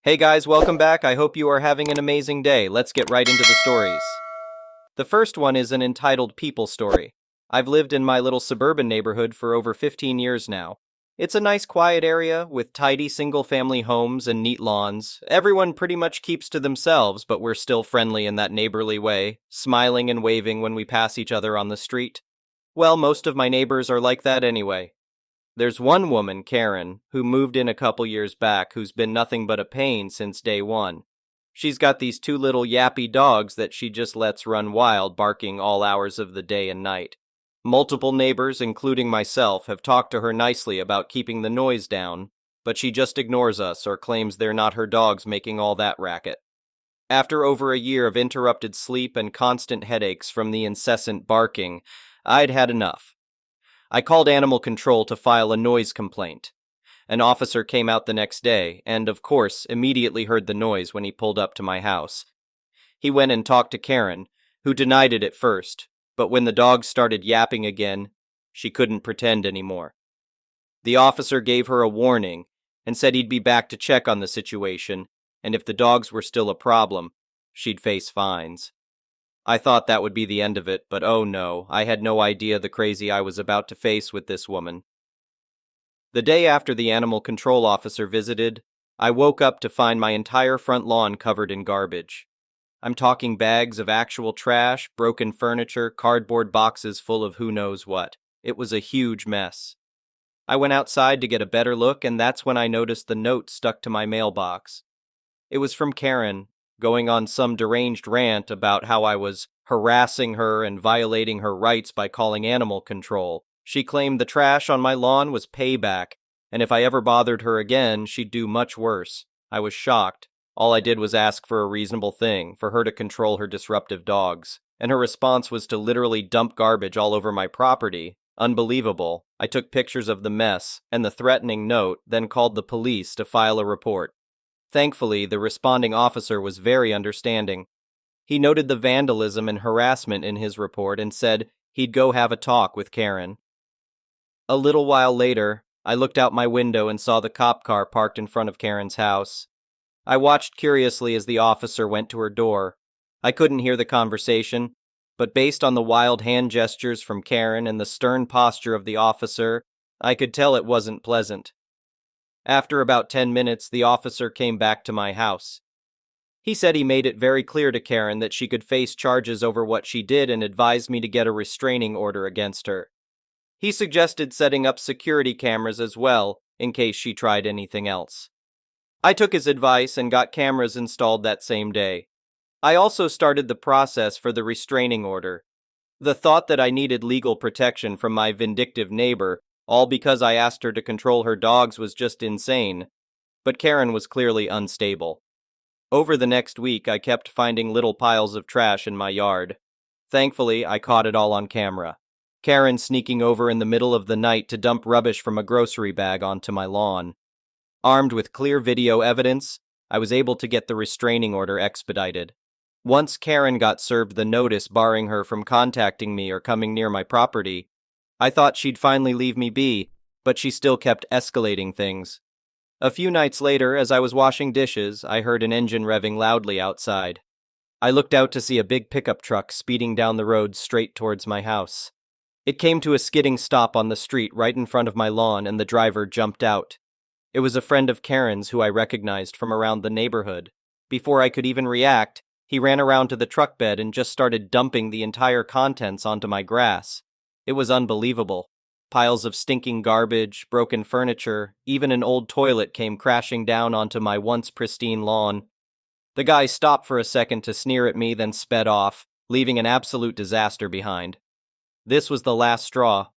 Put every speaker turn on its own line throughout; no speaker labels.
Hey guys, welcome back. I hope you are having an amazing day. Let's get right into the stories. The first one is an entitled People Story. I've lived in my little suburban neighborhood for over 15 years now. It's a nice quiet area with tidy single-family homes and neat lawns. Everyone pretty much keeps to themselves, but we're still friendly in that neighborly way, smiling and waving when we pass each other on the street. Well, most of my neighbors are like that anyway. There's one woman, Karen, who moved in a couple years back who's been nothing but a pain since day one. She's got these two little yappy dogs that she just lets run wild, barking all hours of the day and night. Multiple neighbors, including myself, have talked to her nicely about keeping the noise down, but she just ignores us or claims they're not her dogs making all that racket. After over a year of interrupted sleep and constant headaches from the incessant barking, I'd had enough. I called animal control to file a noise complaint. An officer came out the next day and, of course, immediately heard the noise when he pulled up to my house. He went and talked to Karen, who denied it at first, but when the dogs started yapping again, she couldn't pretend anymore. The officer gave her a warning and said he'd be back to check on the situation, and if the dogs were still a problem, she'd face fines. I thought that would be the end of it, but oh no, I had no idea the crazy I was about to face with this woman. The day after the animal control officer visited, I woke up to find my entire front lawn covered in garbage. I'm talking bags of actual trash, broken furniture, cardboard boxes full of who knows what. It was a huge mess. I went outside to get a better look, and that's when I noticed the note stuck to my mailbox. It was from Karen, going on some deranged rant about how I was harassing her and violating her rights by calling animal control. She claimed the trash on my lawn was payback, and if I ever bothered her again, she'd do much worse. I was shocked. All I did was ask for a reasonable thing, for her to control her disruptive dogs, and her response was to literally dump garbage all over my property. Unbelievable. I took pictures of the mess and the threatening note, then called the police to file a report. Thankfully, the responding officer was very understanding. He noted the vandalism and harassment in his report and said he'd go have a talk with Karen. A little while later, I looked out my window and saw the cop car parked in front of Karen's house. I watched curiously as the officer went to her door. I couldn't hear the conversation, but based on the wild hand gestures from Karen and the stern posture of the officer, I could tell it wasn't pleasant. After about 10 minutes, the officer came back to my house. He said he made it very clear to Karen that she could face charges over what she did and advised me to get a restraining order against her. He suggested setting up security cameras as well, in case she tried anything else. I took his advice and got cameras installed that same day. I also started the process for the restraining order. The thought that I needed legal protection from my vindictive neighbor, all because I asked her to control her dogs, was just insane. But Karen was clearly unstable. Over the next week, I kept finding little piles of trash in my yard. Thankfully, I caught it all on camera. Karen sneaking over in the middle of the night to dump rubbish from a grocery bag onto my lawn. Armed with clear video evidence, I was able to get the restraining order expedited. Once Karen got served the notice barring her from contacting me or coming near my property, I thought she'd finally leave me be, but she still kept escalating things. A few nights later, as I was washing dishes, I heard an engine revving loudly outside. I looked out to see a big pickup truck speeding down the road straight towards my house. It came to a skidding stop on the street right in front of my lawn, and the driver jumped out. It was a friend of Karen's who I recognized from around the neighborhood. Before I could even react, he ran around to the truck bed and just started dumping the entire contents onto my grass. It was unbelievable. Piles of stinking garbage, broken furniture, even an old toilet came crashing down onto my once pristine lawn. The guy stopped for a second to sneer at me, then sped off, leaving an absolute disaster behind. This was the last straw.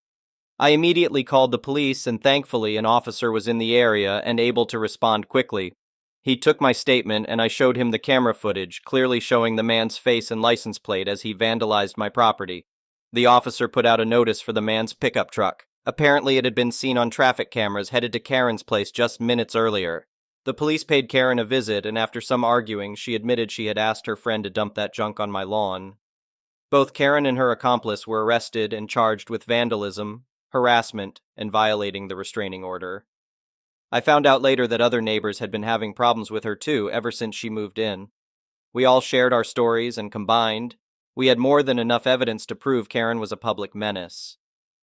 I immediately called the police, and thankfully an officer was in the area and able to respond quickly. He took my statement, and I showed him the camera footage, clearly showing the man's face and license plate as he vandalized my property. The officer put out a notice for the man's pickup truck. Apparently it had been seen on traffic cameras headed to Karen's place just minutes earlier. The police paid Karen a visit, and after some arguing, she admitted she had asked her friend to dump that junk on my lawn. Both Karen and her accomplice were arrested and charged with vandalism, harassment, and violating the restraining order. I found out later that other neighbors had been having problems with her too ever since she moved in. We all shared our stories and combined, we had more than enough evidence to prove Karen was a public menace.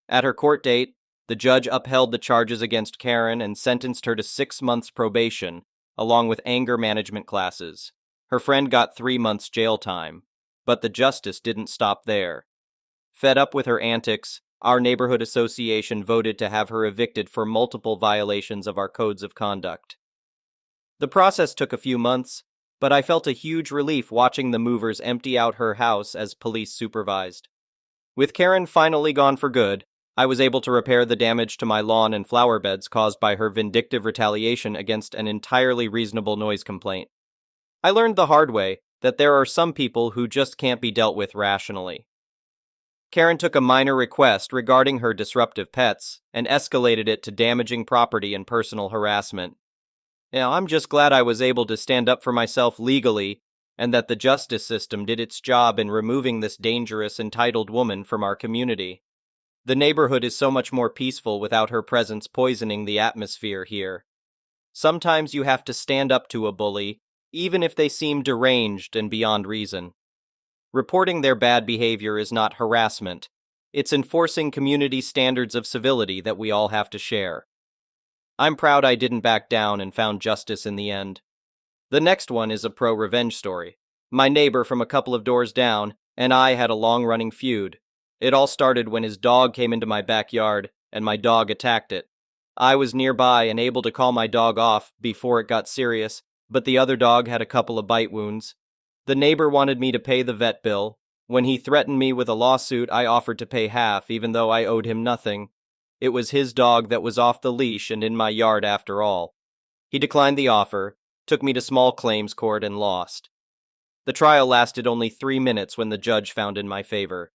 At her court date, the judge upheld the charges against Karen and sentenced her to 6 months probation, along with anger management classes. Her friend got 3 months jail time. But the justice didn't stop there. Fed up with her antics, our neighborhood association voted to have her evicted for multiple violations of our codes of conduct. The process took a few months, but I felt a huge relief watching the movers empty out her house as police supervised. With Karen finally gone for good, I was able to repair the damage to my lawn and flower beds caused by her vindictive retaliation against an entirely reasonable noise complaint. I learned the hard way that there are some people who just can't be dealt with rationally. Karen took a minor request regarding her disruptive pets and escalated it to damaging property and personal harassment. I'm just glad I was able to stand up for myself legally and that the justice system did its job in removing this dangerous, entitled woman from our community. The neighborhood is so much more peaceful without her presence poisoning the atmosphere here. Sometimes you have to stand up to a bully, even if they seem deranged and beyond reason. Reporting their bad behavior is not harassment. It's enforcing community standards of civility that we all have to share. I'm proud I didn't back down and found justice in the end. The next one is a pro-revenge story. My neighbor from a couple of doors down and I had a long-running feud. It all started when his dog came into my backyard and my dog attacked it. I was nearby and able to call my dog off before it got serious, but the other dog had a couple of bite wounds. The neighbor wanted me to pay the vet bill. When he threatened me with a lawsuit, I offered to pay half, even though I owed him nothing. It was his dog that was off the leash and in my yard after all. He declined the offer, took me to small claims court, and lost. The trial lasted only 3 minutes when the judge found in my favor.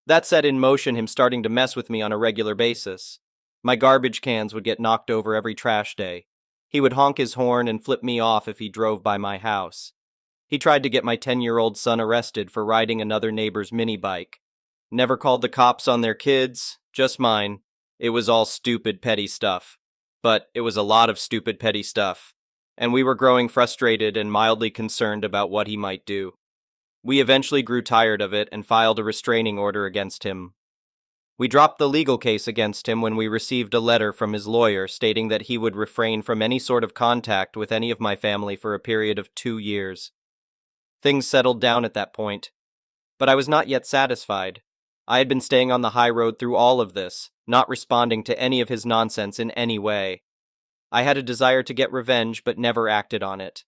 That set in motion him starting to mess with me on a regular basis. My garbage cans would get knocked over every trash day. He would honk his horn and flip me off if he drove by my house. He tried to get my 10-year-old son arrested for riding another neighbor's mini bike. Never called the cops on their kids, just mine. It was all stupid, petty stuff. But it was a lot of stupid, petty stuff. And we were growing frustrated and mildly concerned about what he might do. We eventually grew tired of it and filed a restraining order against him. We dropped the legal case against him when we received a letter from his lawyer stating that he would refrain from any sort of contact with any of my family for a period of 2 years. Things settled down at that point. But I was not yet satisfied. I had been staying on the high road through all of this, not responding to any of his nonsense in any way. I had a desire to get revenge, but never acted on it.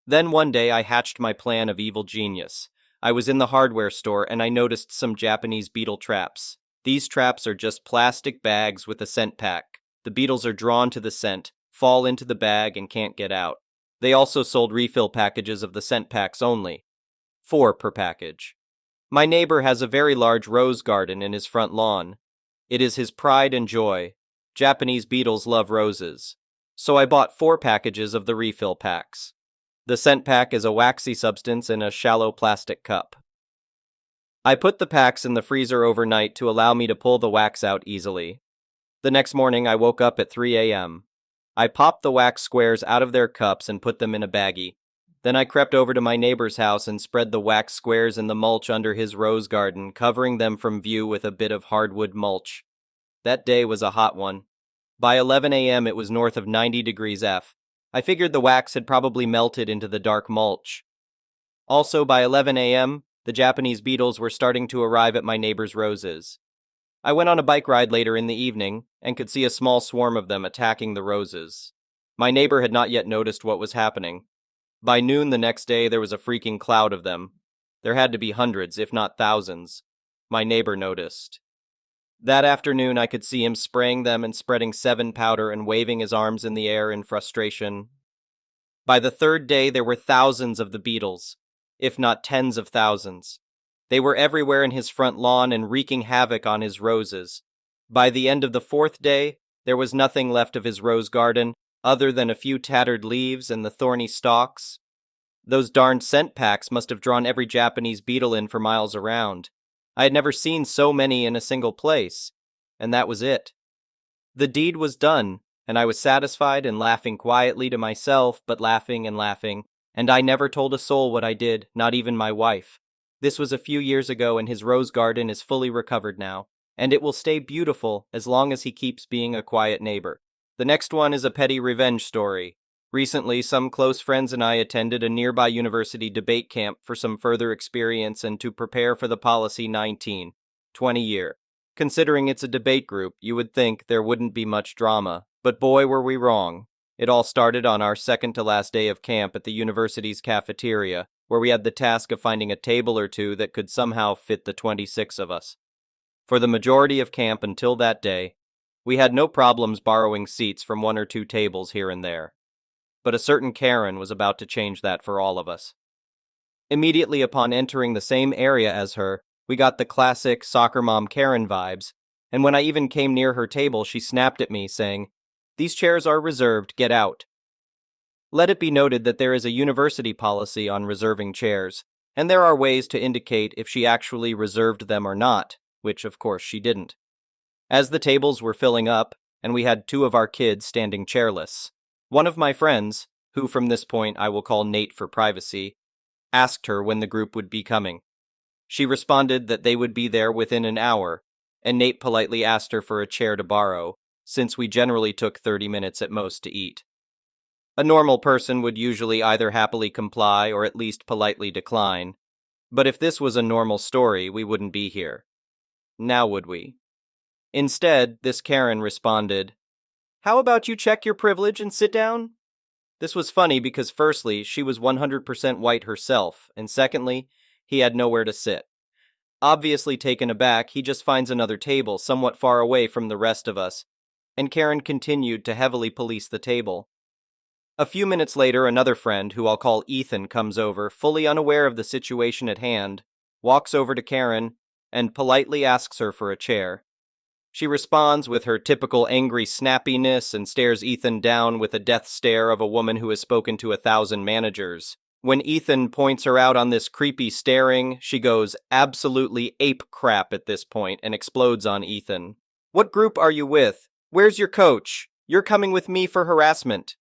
Then one day I hatched my plan of evil genius. I was in the hardware store and I noticed some Japanese beetle traps. These traps are just plastic bags with a scent pack. The beetles are drawn to the scent, fall into the bag, and can't get out. They also sold refill packages of the scent packs only. 4 per package. My neighbor has a very large rose garden in his front lawn. It is his pride and joy. Japanese beetles love roses. So I bought 4 packages of the refill packs. The scent pack is a waxy substance in a shallow plastic cup. I put the packs in the freezer overnight to allow me to pull the wax out easily. The next morning I woke up at 3 a.m. I popped the wax squares out of their cups and put them in a baggie. Then I crept over to my neighbor's house and spread the wax squares in the mulch under his rose garden, covering them from view with a bit of hardwood mulch. That day was a hot one. By 11 a.m. it was north of 90 degrees F. I figured the wax had probably melted into the dark mulch. Also, by 11 a.m., the Japanese beetles were starting to arrive at my neighbor's roses. I went on a bike ride later in the evening and could see a small swarm of them attacking the roses. My neighbor had not yet noticed what was happening. By noon the next day there was a freaking cloud of them. There had to be hundreds, if not thousands. My neighbor noticed. That afternoon I could see him spraying them and spreading 7 powder and waving his arms in the air in frustration. By the 3rd day there were thousands of the beetles, if not tens of thousands. They were everywhere in his front lawn and wreaking havoc on his roses. By the end of the 4th day, there was nothing left of his rose garden other than a few tattered leaves and the thorny stalks. Those darned scent packs must have drawn every Japanese beetle in for miles around. I had never seen so many in a single place, and that was it. The deed was done, and I was satisfied and laughing quietly to myself, but laughing and laughing, and I never told a soul what I did, not even my wife. This was a few years ago, and his rose garden is fully recovered now, and it will stay beautiful as long as he keeps being a quiet neighbor. The next one is a petty revenge story. Recently, some close friends and I attended a nearby university debate camp for some further experience and to prepare for the Policy 1920 year. Considering it's a debate group, you would think there wouldn't be much drama, but boy were we wrong. It all started on our second to last day of camp at the university's cafeteria, where we had the task of finding a table or two that could somehow fit the 26 of us. For the majority of camp until that day, we had no problems borrowing seats from one or two tables here and there. But a certain Karen was about to change that for all of us. Immediately upon entering the same area as her, we got the classic soccer mom Karen vibes, and when I even came near her table, she snapped at me, saying, "These chairs are reserved, get out." Let it be noted that there is a university policy on reserving chairs, and there are ways to indicate if she actually reserved them or not, which of course she didn't. As the tables were filling up, and we had two of our kids standing chairless, one of my friends, who from this point I will call Nate for privacy, asked her when the group would be coming. She responded that they would be there within an hour, and Nate politely asked her for a chair to borrow, since we generally took 30 minutes at most to eat. A normal person would usually either happily comply or at least politely decline, but if this was a normal story, we wouldn't be here. Now would we? Instead, this Karen responded, "How about you check your privilege and sit down?" This was funny because firstly, she was 100% white herself, and secondly, he had nowhere to sit. Obviously taken aback, he just finds another table somewhat far away from the rest of us, and Karen continued to heavily police the table. A few minutes later, another friend, who I'll call Ethan, comes over, fully unaware of the situation at hand, walks over to Karen, and politely asks her for a chair. She responds with her typical angry snappiness and stares Ethan down with the death stare of a woman who has spoken to 1,000 managers. When Ethan points her out on this creepy staring, she goes absolutely ape crap at this point and explodes on Ethan. "What group are you with? Where's your coach? You're coming with me for harassment."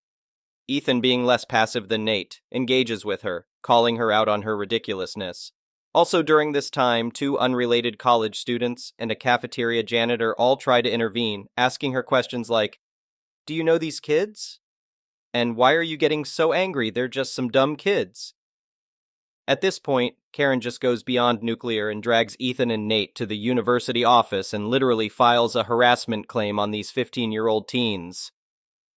Ethan, being less passive than Nate, engages with her, calling her out on her ridiculousness. Also during this time, two unrelated college students and a cafeteria janitor all try to intervene, asking her questions like, "Do you know these kids? And why are you getting so angry? They're just some dumb kids." At this point, Karen just goes beyond nuclear and drags Ethan and Nate to the university office and literally files a harassment claim on these 15-year-old teens.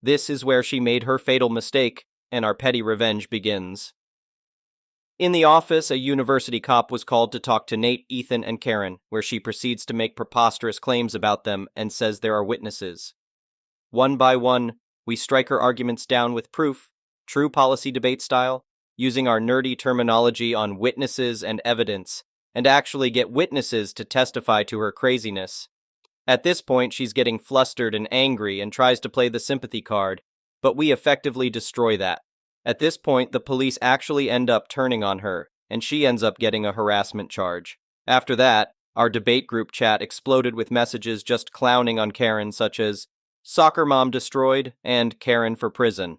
This is where she made her fatal mistake, and our petty revenge begins. In the office, a university cop was called to talk to Nate, Ethan, and Karen, where she proceeds to make preposterous claims about them and says there are witnesses. One by one, we strike her arguments down with proof, true policy debate style, using our nerdy terminology on witnesses and evidence, and actually get witnesses to testify to her craziness. At this point, she's getting flustered and angry and tries to play the sympathy card, but we effectively destroy that. At this point, the police actually end up turning on her, and she ends up getting a harassment charge. After that, our debate group chat exploded with messages just clowning on Karen, such as "Soccer mom destroyed" and "Karen for prison."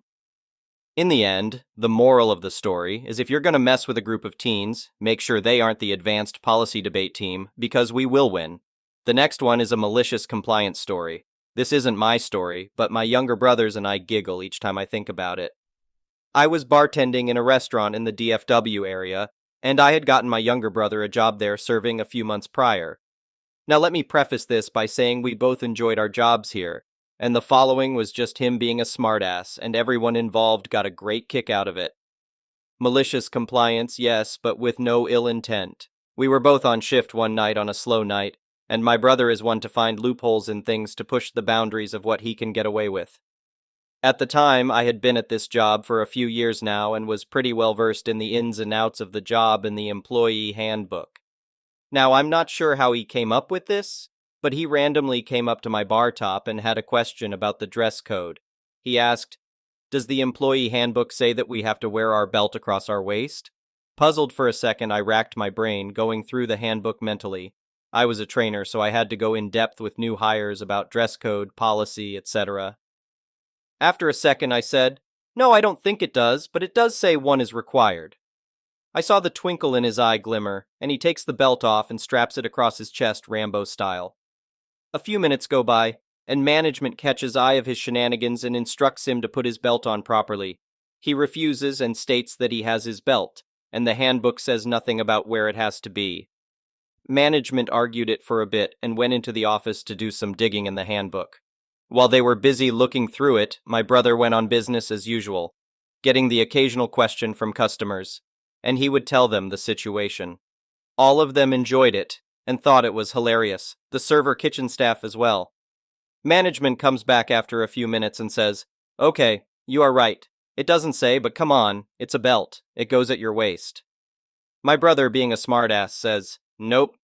In the end, the moral of the story is if you're going to mess with a group of teens, make sure they aren't the advanced policy debate team, because we will win. The next one is a malicious compliance story. This isn't my story, but my younger brothers and I giggle each time I think about it. I was bartending in a restaurant in the DFW area, and I had gotten my younger brother a job there serving a few months prior. Now let me preface this by saying we both enjoyed our jobs here, and the following was just him being a smartass, and everyone involved got a great kick out of it. Malicious compliance, yes, but with no ill intent. We were both on shift one night on a slow night, and my brother is one to find loopholes in things to push the boundaries of what he can get away with. At the time, I had been at this job for a few years now and was pretty well versed in the ins and outs of the job and the employee handbook. Now, I'm not sure how he came up with this, but he randomly came up to my bar top and had a question about the dress code. He asked, "Does the employee handbook say that we have to wear our belt across our waist?" Puzzled for a second, I racked my brain, going through the handbook mentally. I was a trainer, so I had to go in depth with new hires about dress code, policy, etc. After a second, I said, "No, I don't think it does, but it does say one is required." I saw the twinkle in his eye glimmer, and he takes the belt off and straps it across his chest Rambo style. A few minutes go by, and management catches eye of his shenanigans and instructs him to put his belt on properly. He refuses and states that he has his belt, and the handbook says nothing about where it has to be. Management argued it for a bit and went into the office to do some digging in the handbook. While they were busy looking through it, my brother went on business as usual, getting the occasional question from customers, and he would tell them the situation. All of them enjoyed it and thought it was hilarious, the server kitchen staff as well. Management comes back after a few minutes and says, "Okay, you are right. It doesn't say, but come on, it's a belt. It goes at your waist." My brother, being a smartass, says, "Nope."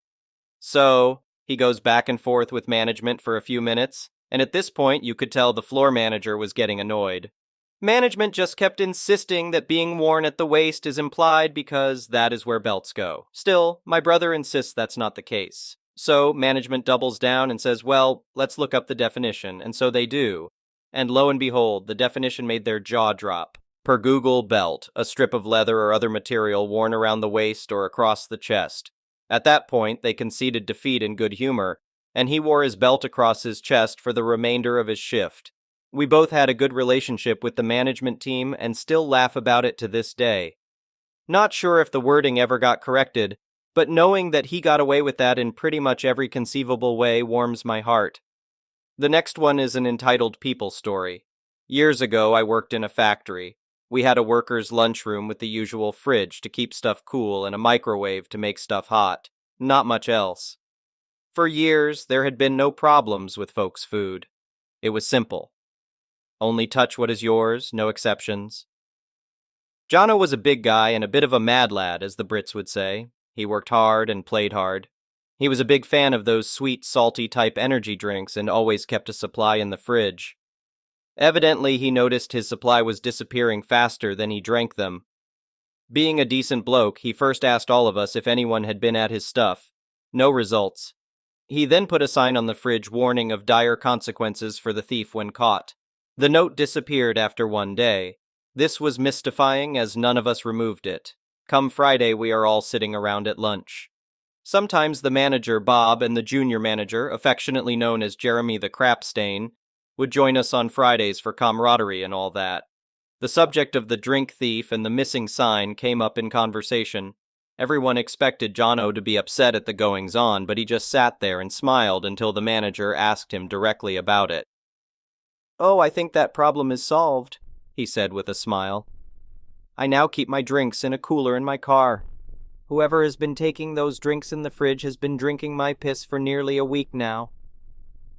So, he goes back and forth with management for a few minutes, and at this point you could tell the floor manager was getting annoyed. Management just kept insisting that being worn at the waist is implied because that is where belts go. Still, my brother insists that's not the case. So, management doubles down and says, "Well, let's look up the definition," and so they do. And lo and behold, the definition made their jaw drop. Per Google, belt, a strip of leather or other material worn around the waist or across the chest. At that point, they conceded defeat in good humor, and he wore his belt across his chest for the remainder of his shift. We both had a good relationship with the management team and still laugh about it to this day. Not sure if the wording ever got corrected, but knowing that he got away with that in pretty much every conceivable way warms my heart. The next one is an entitled people story. Years ago, I worked in a factory. We had a worker's lunchroom with the usual fridge to keep stuff cool and a microwave to make stuff hot. Not much else. For years, there had been no problems with folks' food. It was simple. Only touch what is yours, no exceptions. Jono was a big guy and a bit of a mad lad, as the Brits would say. He worked hard and played hard. He was a big fan of those sweet, salty type energy drinks and always kept a supply in the fridge. Evidently, he noticed his supply was disappearing faster than he drank them. Being a decent bloke, he first asked all of us if anyone had been at his stuff. No results. He then put a sign on the fridge warning of dire consequences for the thief when caught. The note disappeared after one day. This was mystifying as none of us removed it. Come Friday, we are all sitting around at lunch. Sometimes the manager, Bob, and the junior manager, affectionately known as Jeremy the Crapstain, would join us on Fridays for camaraderie and all that. The subject of the drink thief and the missing sign came up in conversation. Everyone expected Jono to be upset at the goings-on, but he just sat there and smiled until the manager asked him directly about it. "Oh, I think that problem is solved," he said with a smile. "I now keep my drinks in a cooler in my car. Whoever has been taking those drinks in the fridge has been drinking my piss for nearly a week now."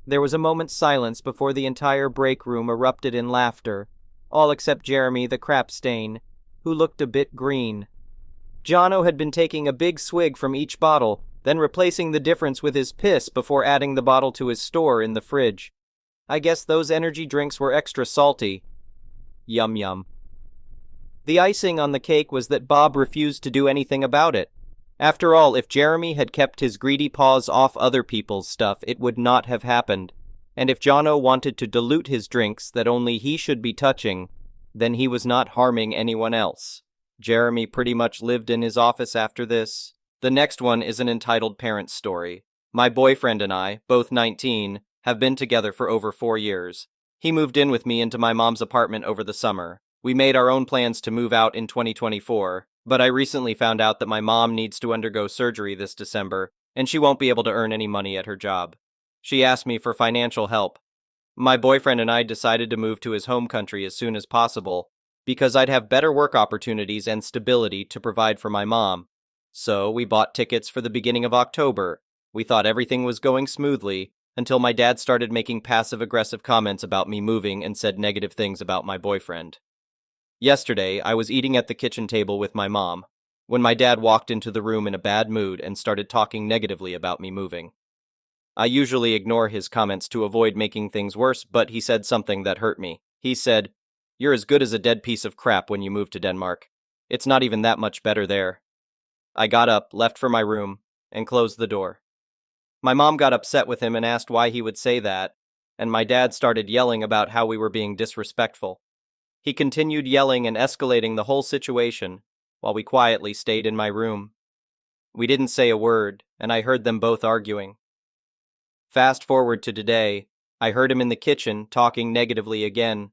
There was a moment's silence before the entire break room erupted in laughter, all except Jeremy the Crapstain, who looked a bit green. Jono had been taking a big swig from each bottle, then replacing the difference with his piss before adding the bottle to his store in the fridge. I guess those energy drinks were extra salty. Yum yum. The icing on the cake was that Bob refused to do anything about it. After all, if Jeremy had kept his greedy paws off other people's stuff, it would not have happened. And if Jono wanted to dilute his drinks that only he should be touching, then he was not harming anyone else. Jeremy pretty much lived in his office after this. The next one is an entitled parent story. My boyfriend and I, both 19, have been together for over 4 years. He moved in with me into my mom's apartment over the summer. We made our own plans to move out in 2024, but I recently found out that my mom needs to undergo surgery this December, and she won't be able to earn any money at her job. She asked me for financial help. My boyfriend and I decided to move to his home country as soon as possible, because I'd have better work opportunities and stability to provide for my mom. So we bought tickets for the beginning of October. We thought everything was going smoothly, until my dad started making passive-aggressive comments about me moving and said negative things about my boyfriend. Yesterday, I was eating at the kitchen table with my mom, when my dad walked into the room in a bad mood and started talking negatively about me moving. I usually ignore his comments to avoid making things worse, but he said something that hurt me. He said, "You're as good as a dead piece of crap when you move to Denmark. It's not even that much better there." I got up, left for my room, and closed the door. My mom got upset with him and asked why he would say that. and my dad started yelling about how we were being disrespectful. He continued yelling and escalating the whole situation, while we quietly stayed in my room. We didn't say a word, and I heard them both arguing. Fast forward to today, I heard him in the kitchen talking negatively again.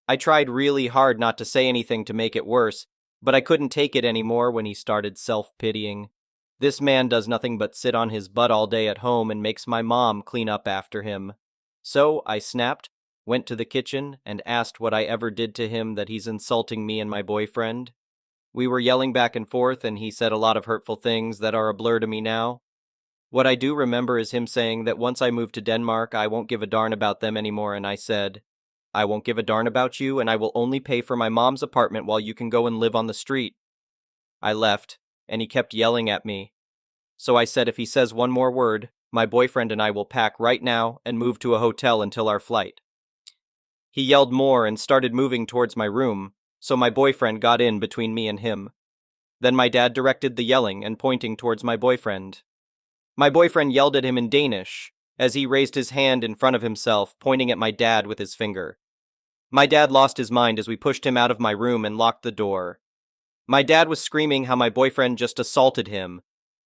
I tried really hard not to say anything to make it worse, but I couldn't take it anymore when he started self-pitying. This man does nothing but sit on his butt all day at home and makes my mom clean up after him. So I snapped, went to the kitchen, and asked what I ever did to him that he's insulting me and my boyfriend. We were yelling back and forth, and he said a lot of hurtful things that are a blur to me now. What I do remember is him saying that once I move to Denmark, I won't give a darn about them anymore, and I said, I won't give a darn about you, and I will only pay for my mom's apartment while you can go and live on the street. I left, and he kept yelling at me. So I said if he says one more word, my boyfriend and I will pack right now and move to a hotel until our flight. He yelled more and started moving towards my room, so my boyfriend got in between me and him. Then my dad directed the yelling and pointing towards my boyfriend. My boyfriend yelled at him in Danish, as he raised his hand in front of himself, pointing at my dad with his finger. My dad lost his mind as we pushed him out of my room and locked the door. My dad was screaming how my boyfriend just assaulted him,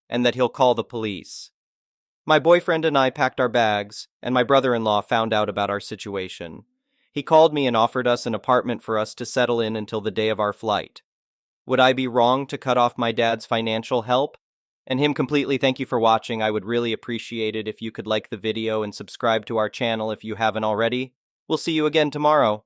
and that he'll call the police. My boyfriend and I packed our bags, and my brother-in-law found out about our situation. He called me and offered us an apartment for us to settle in until the day of our flight. Would I be wrong to cut off my dad's financial help? And him completely. Thank you for watching. I would really appreciate it if you could like the video and subscribe to our channel if you haven't already. We'll see you again tomorrow.